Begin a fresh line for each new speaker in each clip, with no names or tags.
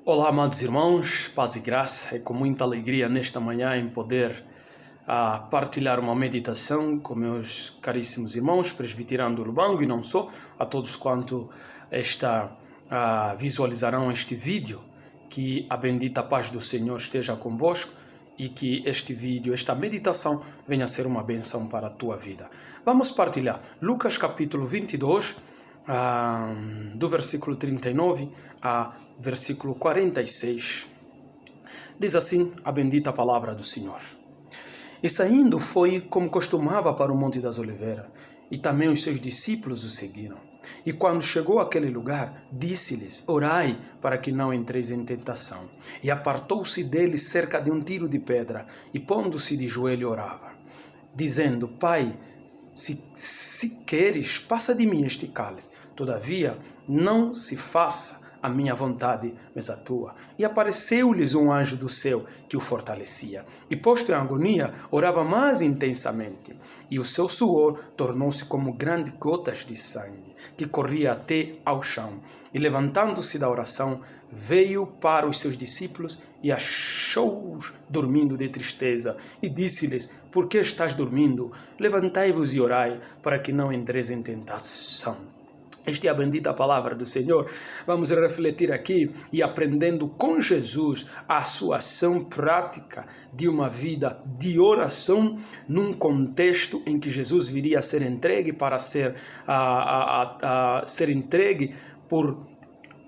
Olá, amados irmãos, paz e graça. É com muita alegria nesta manhã em poder partilhar uma meditação com meus caríssimos irmãos, presbiteriano do Lubango e não só, a todos quanto visualizarão este vídeo. Que a bendita paz do Senhor esteja convosco e que este vídeo, esta meditação, venha a ser uma bênção para a tua vida. Vamos partilhar Lucas capítulo 22, do versículo 39 a versículo 46. Diz assim a bendita palavra do Senhor. E saindo foi como costumava para o Monte das Oliveiras, e também os seus discípulos o seguiram. E quando chegou àquele lugar, disse-lhes: orai para que não entreis em tentação. E apartou-se deles cerca de um tiro de pedra, e pondo-se de joelho orava, dizendo: Pai, se queres, passa de mim este cálice. Todavia, não se faça a minha vontade, mas a tua. E apareceu-lhes um anjo do céu que o fortalecia. E posto em agonia, orava mais intensamente. E o seu suor tornou-se como grandes gotas de sangue, que corria até ao chão. E levantando-se da oração, veio para os seus discípulos e achou-os dormindo de tristeza. E disse-lhes: por que estás dormindo? Levantai-vos e orai, para que não entreis em tentação. Esta é a bendita palavra do Senhor. Vamos refletir aqui e aprendendo com Jesus a sua ação prática de uma vida de oração num contexto em que Jesus viria a ser entregue para ser entregue por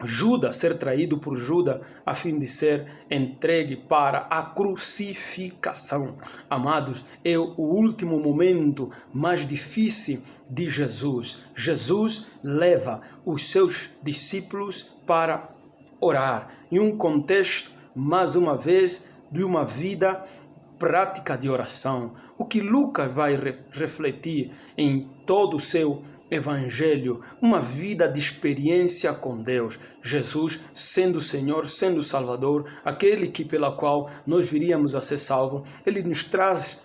Judas, ser traído por Judas, a fim de ser entregue para a crucificação. Amados, é o último momento mais difícil de Jesus. Jesus leva os seus discípulos para orar, em um contexto, mais uma vez, de uma vida prática de oração. O que Lucas vai refletir em todo o seu Evangelho, uma vida de experiência com Deus, Jesus sendo o Senhor, sendo o Salvador, aquele pela qual nós viríamos a ser salvos. Ele nos traz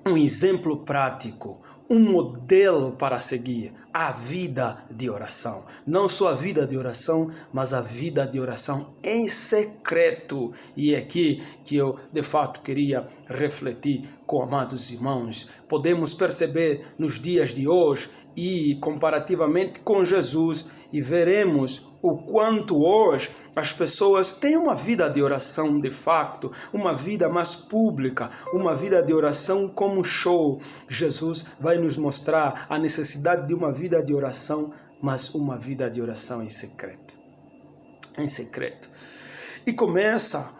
um exemplo prático, um modelo para seguir, a vida de oração. Não só a vida de oração, mas a vida de oração em secreto. E é aqui que eu, de fato, queria refletir com amados irmãos. Podemos perceber nos dias de hoje e comparativamente com Jesus, e veremos o quanto hoje as pessoas têm uma vida de oração de facto, uma vida mais pública, uma vida de oração como show. Jesus vai nos mostrar a necessidade de uma vida de oração, mas uma vida de oração em secreto. Em secreto. E começa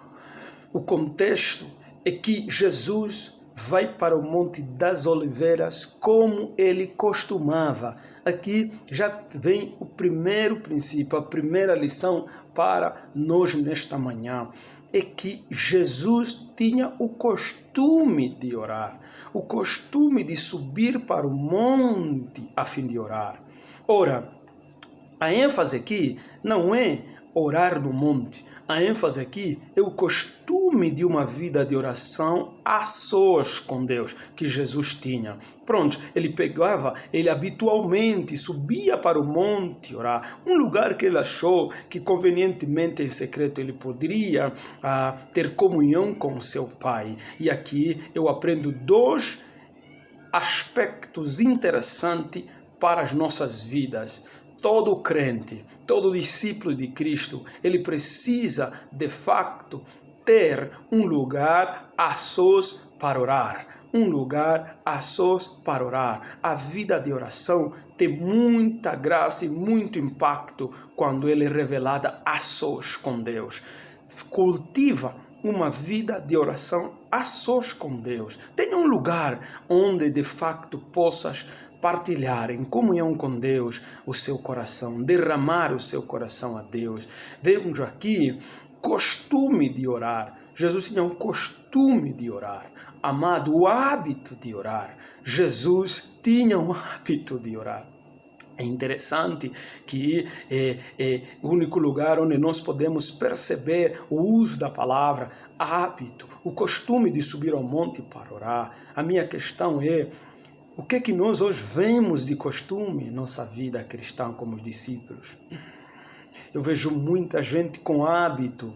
o contexto é que Jesus vai para o Monte das Oliveiras como ele costumava. Aqui já vem o primeiro princípio, a primeira lição para nós nesta manhã. É que Jesus tinha o costume de orar, o costume de subir para o monte a fim de orar. Ora, a ênfase aqui não é orar no monte. A ênfase aqui é o costume de uma vida de oração a sós com Deus, que Jesus tinha. Pronto, ele habitualmente subia para o monte orar, um lugar que ele achou que convenientemente em secreto ele poderia ter comunhão com seu Pai. E aqui eu aprendo dois aspectos interessantes para as nossas vidas. Todo crente, todo discípulo de Cristo, ele precisa, de facto, ter um lugar a sós para orar. Um lugar a sós para orar. A vida de oração tem muita graça e muito impacto quando ela é revelada a sós com Deus. Cultiva uma vida de oração a sós com Deus. Tenha um lugar onde, de facto, possas partilhar em comunhão com Deus o seu coração, derramar o seu coração a Deus. Vemos aqui costume de orar. Jesus tinha um costume de orar. Amado, o hábito de orar. Jesus tinha um hábito de orar. É interessante que é o único lugar onde nós podemos perceber o uso da palavra hábito, o costume de subir ao monte para orar. A minha questão é: o que nós hoje vemos de costume em nossa vida cristã como discípulos? Eu vejo muita gente com hábito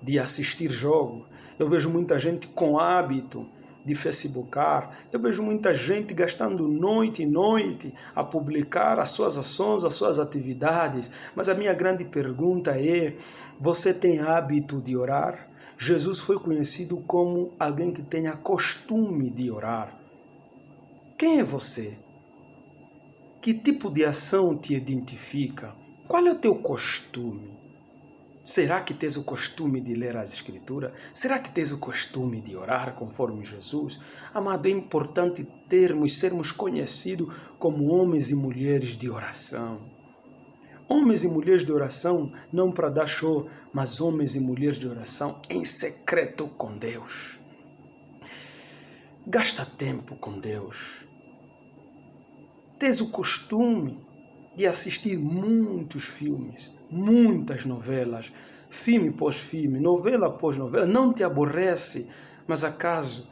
de assistir jogo. Eu vejo muita gente com hábito de facebookar. Eu vejo muita gente gastando noite e noite a publicar as suas ações, as suas atividades. Mas a minha grande pergunta é: você tem hábito de orar? Jesus foi conhecido como alguém que tenha costume de orar. Quem é você? Que tipo de ação te identifica? Qual é o teu costume? Será que tens o costume de ler as Escrituras? Será que tens o costume de orar conforme Jesus? Amado, é importante sermos conhecidos como homens e mulheres de oração. Homens e mulheres de oração, não para dar show, mas homens e mulheres de oração em secreto com Deus. Gasta tempo com Deus. Tens o costume de assistir muitos filmes, muitas novelas, filme após filme, novela após novela. Não te aborrece, mas acaso,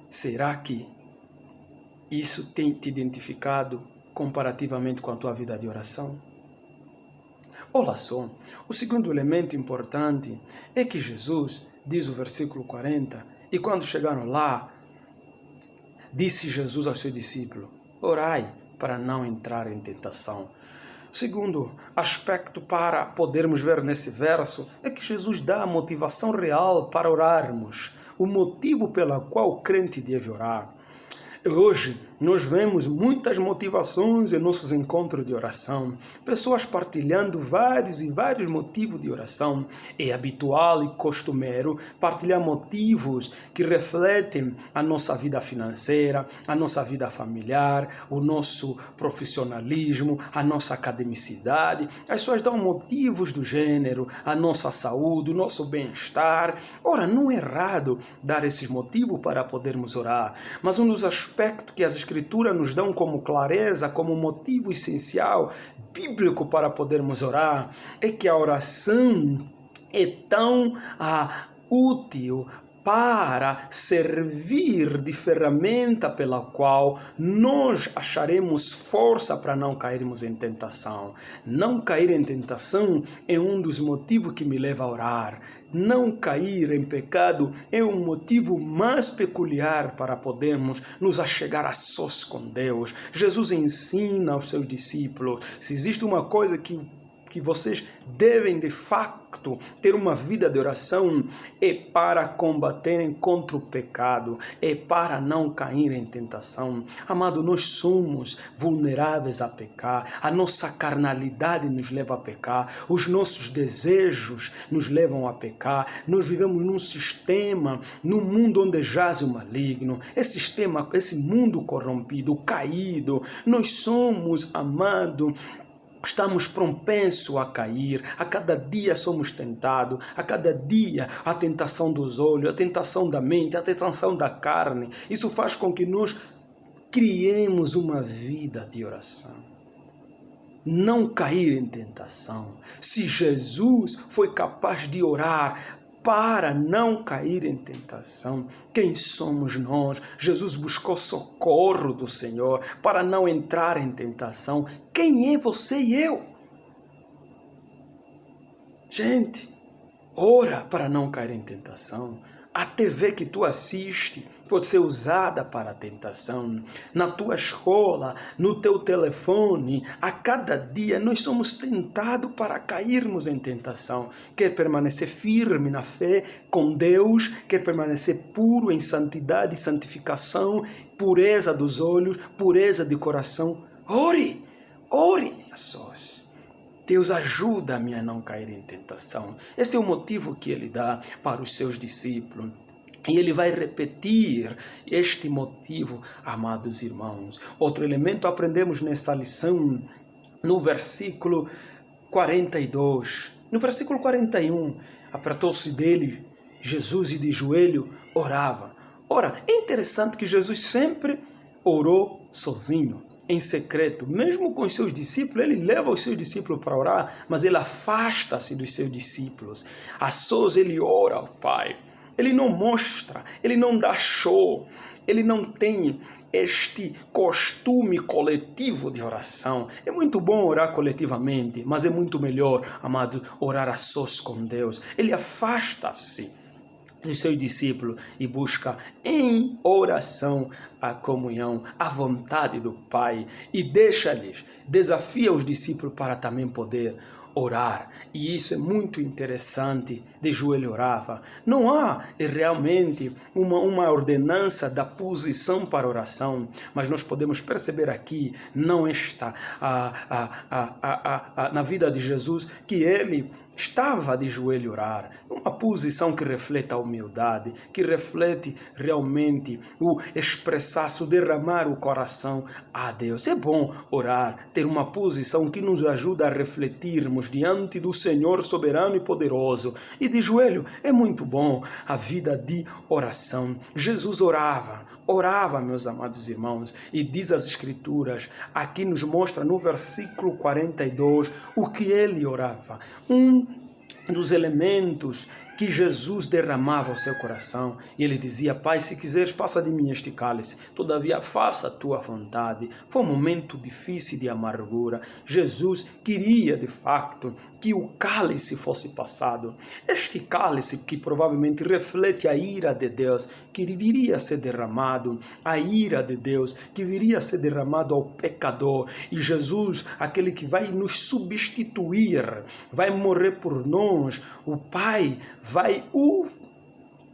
será que isso tem te identificado comparativamente com a tua vida de oração? Olha só, o segundo elemento importante é que Jesus, diz o versículo 40, e quando chegaram lá, disse Jesus aos seus discípulos: orai para não entrar em tentação. O segundo aspecto para podermos ver nesse verso é que Jesus dá a motivação real para orarmos, o motivo pelo qual o crente deve orar. Hoje, nós vemos muitas motivações em nossos encontros de oração. Pessoas partilhando vários motivos de oração. É habitual e costumeiro partilhar motivos que refletem a nossa vida financeira, a nossa vida familiar, o nosso profissionalismo, a nossa academicidade. As pessoas dão motivos do gênero, a nossa saúde, o nosso bem-estar. Ora, não é errado dar esses motivos para podermos orar, mas um dos aspectos que as Escrituras nos dão como clareza, como motivo essencial, bíblico para podermos orar, é que a oração é tão útil para servir de ferramenta pela qual nós acharemos força para não cairmos em tentação. Não cair em tentação é um dos motivos que me leva a orar. Não cair em pecado é um motivo mais peculiar para podermos nos achegar a sós com Deus. Jesus ensina aos seus discípulos: se existe uma coisa que vocês devem de facto ter uma vida de oração, é para combaterem contra o pecado, é para não cair em tentação. Amado, nós somos vulneráveis a pecar, a nossa carnalidade nos leva a pecar, os nossos desejos nos levam a pecar. Nós vivemos num sistema, num mundo onde jaz o maligno, esse mundo corrompido, caído. Nós somos, amado, estamos propensos a cair, a cada dia somos tentados, a cada dia a tentação dos olhos, a tentação da mente, a tentação da carne. Isso faz com que nós criemos uma vida de oração. Não cair em tentação. Se Jesus foi capaz de orar para não cair em tentação, quem somos nós? Jesus buscou socorro do Senhor para não entrar em tentação. Quem é você e eu? Gente, ora para não cair em tentação. A TV que tu assiste pode ser usada para a tentação. Na tua escola, no teu telefone, a cada dia nós somos tentados para cairmos em tentação. Quer permanecer firme na fé com Deus, quer permanecer puro em santidade e santificação, pureza dos olhos, pureza de coração. Ore a sós. Deus ajuda-me a não cair em tentação. Este é o motivo que ele dá para os seus discípulos. E ele vai repetir este motivo, amados irmãos. Outro elemento aprendemos nessa lição no versículo 42. No versículo 41, apertou-se dele Jesus e de joelho orava. Ora, é interessante que Jesus sempre orou sozinho, em secreto. Mesmo com os seus discípulos, ele leva os seus discípulos para orar, mas ele afasta-se dos seus discípulos. A sós ele ora ao Pai. Ele não mostra, ele não dá show. ele não tem este costume coletivo de oração. É muito bom orar coletivamente, mas é muito melhor, amado, orar a sós com Deus. Ele afasta-se dos seus discípulos e busca em oração a comunhão, a vontade do Pai, e desafia os discípulos para também poder orar. E isso é muito interessante. De joelho orava. Não há realmente uma ordenança da posição para oração, mas nós podemos perceber aqui, não está na vida de Jesus, que ele estava de joelho orar. Uma posição que reflete a humildade, que reflete realmente o expressar-se, o derramar o coração a Deus. É bom orar, ter uma posição que nos ajuda a refletirmos diante do Senhor soberano e poderoso. E de joelho é muito bom a vida de oração. Jesus orava, meus amados irmãos, e diz as Escrituras, aqui nos mostra no versículo 42 o que ele orava. Um dos elementos que Jesus derramava ao seu coração, e ele dizia: Pai, se quiseres, passa de mim este cálice, todavia faça a tua vontade. Foi um momento difícil de amargura. Jesus queria, de facto, que o cálice fosse passado. Este cálice, que provavelmente reflete a ira de Deus, que viria a ser derramado, a ira de Deus, que viria a ser derramado ao pecador. E Jesus, aquele que vai nos substituir, vai morrer por nós, o Pai vai o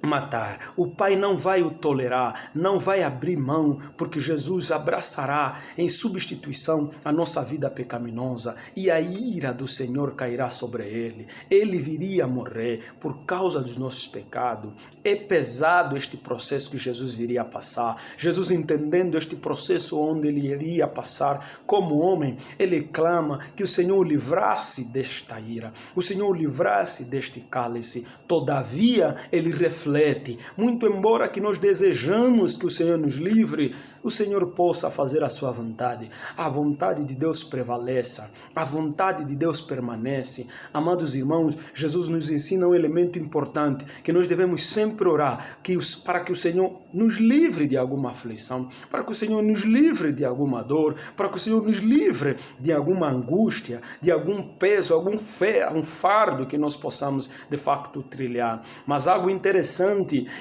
matar. O Pai não vai o tolerar, não vai abrir mão, porque Jesus abraçará em substituição a nossa vida pecaminosa, e a ira do Senhor cairá sobre ele. Ele viria a morrer por causa dos nossos pecados. É pesado este processo que Jesus viria a passar. Jesus, entendendo este processo onde ele iria passar como homem, ele clama que o Senhor o livrasse desta ira, o Senhor o livrasse deste cálice. Todavia, ele reflete, muito embora que nós desejamos que o Senhor nos livre, o Senhor possa fazer a sua vontade. A vontade de Deus prevaleça, a vontade de Deus permanece. Amados irmãos, Jesus nos ensina um elemento importante, que nós devemos sempre orar, para que o Senhor nos livre de alguma aflição, para que o Senhor nos livre de alguma dor, para que o Senhor nos livre de alguma angústia, de algum peso, um fardo que nós possamos de facto trilhar. Mas algo interessante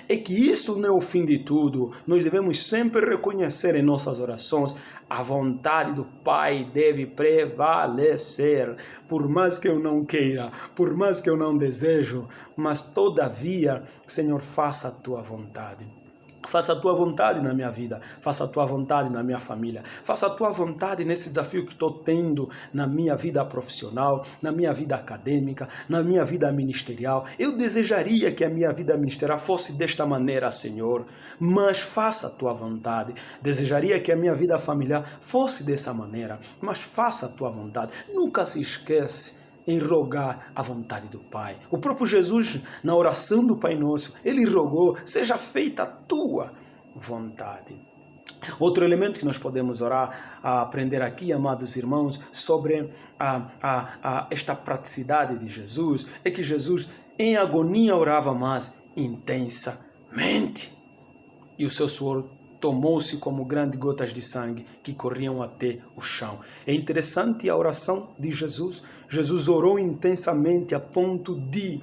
é que isso não é o fim de tudo. Nós devemos sempre reconhecer em nossas orações a vontade do Pai deve prevalecer. Por mais que eu não queira, por mais que eu não desejo, mas todavia, Senhor, faça a tua vontade. Faça a tua vontade na minha vida, faça a tua vontade na minha família, faça a tua vontade nesse desafio que estou tendo na minha vida profissional, na minha vida acadêmica, na minha vida ministerial. Eu desejaria que a minha vida ministerial fosse desta maneira, Senhor, mas faça a tua vontade. Desejaria que a minha vida familiar fosse dessa maneira, mas faça a tua vontade. Nunca se esquece em rogar a vontade do Pai. O próprio Jesus, na oração do Pai Nosso, ele rogou: seja feita a tua vontade. Outro elemento que nós podemos orar, aprender aqui, amados irmãos, sobre esta praticidade de Jesus, é que Jesus em agonia orava mais intensamente, e o seu suor tomou-se como grandes gotas de sangue que corriam até o chão. É interessante a oração de Jesus. Jesus orou intensamente a ponto de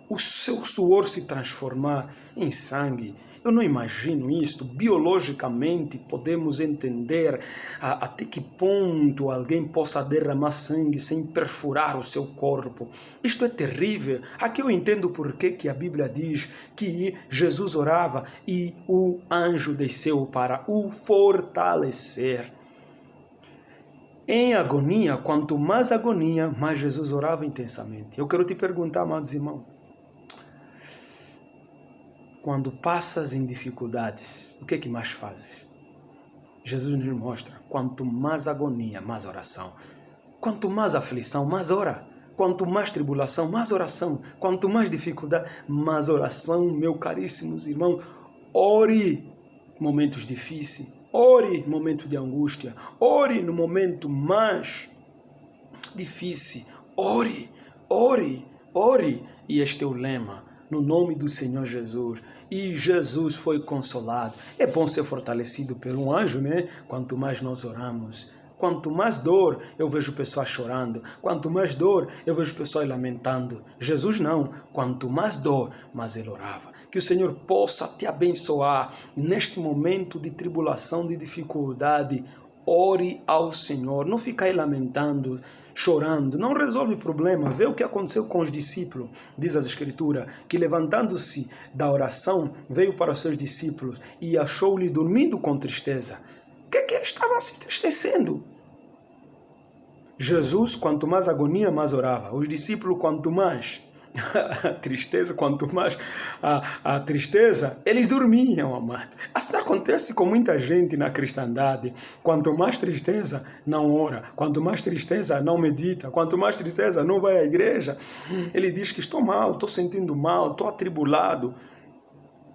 o seu suor se transformar em sangue. Eu não imagino isto. Biologicamente, podemos entender até que ponto alguém possa derramar sangue sem perfurar o seu corpo. Isto é terrível. Aqui eu entendo por que a Bíblia diz que Jesus orava e o anjo desceu para o fortalecer. Em agonia, quanto mais agonia, mais Jesus orava intensamente. Eu quero te perguntar, amados irmãos, quando passas em dificuldades, o que é que mais fazes? Jesus nos mostra, quanto mais agonia, mais oração. Quanto mais aflição, mais ora. Quanto mais tribulação, mais oração. Quanto mais dificuldade, mais oração. Meus caríssimos irmãos, ore momentos difíceis, ore no momento de angústia, ore no momento mais difícil, ore, ore, ore. E este é o lema: no nome do Senhor Jesus. E Jesus foi consolado. É bom ser fortalecido por um anjo, né? Quanto mais nós oramos. Quanto mais dor, eu vejo pessoas chorando. Quanto mais dor, eu vejo pessoas lamentando. Jesus não. Quanto mais dor, mais ele orava. Que o Senhor possa te abençoar neste momento de tribulação, de dificuldade. Ore ao Senhor. Não fique aí lamentando, chorando. Não resolve o problema. Vê o que aconteceu com os discípulos. Diz as Escrituras que levantando-se da oração, veio para os seus discípulos e achou-lhe dormindo com tristeza. O que é que eles estavam se entristecendo? Jesus, quanto mais agonia, mais orava. Os discípulos, quanto mais tristeza, quanto mais a tristeza, eles dormiam, amado. Assim acontece com muita gente na cristandade. Quanto mais tristeza, não ora. Quanto mais tristeza, não medita. Quanto mais tristeza, não vai à igreja. Ele diz que estou mal, estou sentindo mal, estou atribulado.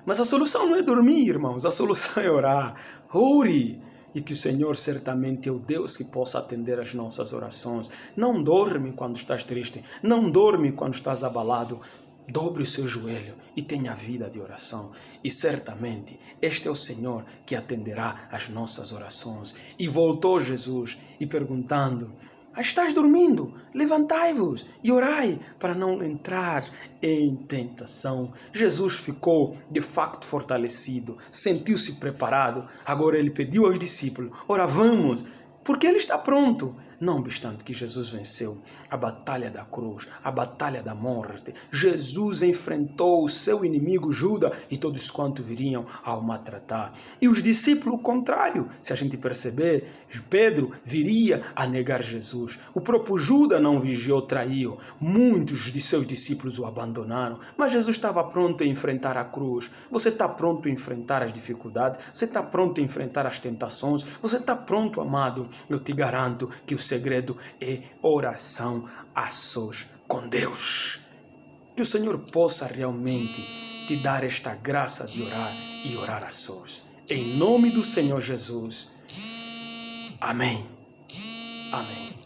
Mas a solução não é dormir, irmãos. A solução é orar. Ore. E que o Senhor certamente é o Deus que possa atender as nossas orações. Não dorme quando estás triste. Não dorme quando estás abalado. Dobre o seu joelho e tenha vida de oração. E certamente este é o Senhor que atenderá as nossas orações. E voltou Jesus e perguntando: estás dormindo? Levantai-vos e orai para não entrar em tentação. Jesus ficou de facto fortalecido, sentiu-se preparado. Agora ele pediu aos discípulos: ora, vamos, porque ele está pronto. Não obstante que Jesus venceu a batalha da cruz, a batalha da morte, Jesus enfrentou o seu inimigo Judas e todos quantos viriam ao maltratar. E os discípulos, o contrário, se a gente perceber, Pedro viria a negar Jesus. O próprio Judas não vigiou, traiu. Muitos de seus discípulos o abandonaram, mas Jesus estava pronto a enfrentar a cruz. Você está pronto a enfrentar as dificuldades? Você está pronto a enfrentar as tentações? Você está pronto, amado? Eu te garanto que o segredo é oração a sós com Deus. Que o Senhor possa realmente te dar esta graça de orar e orar a sós. Em nome do Senhor Jesus. Amém. Amém.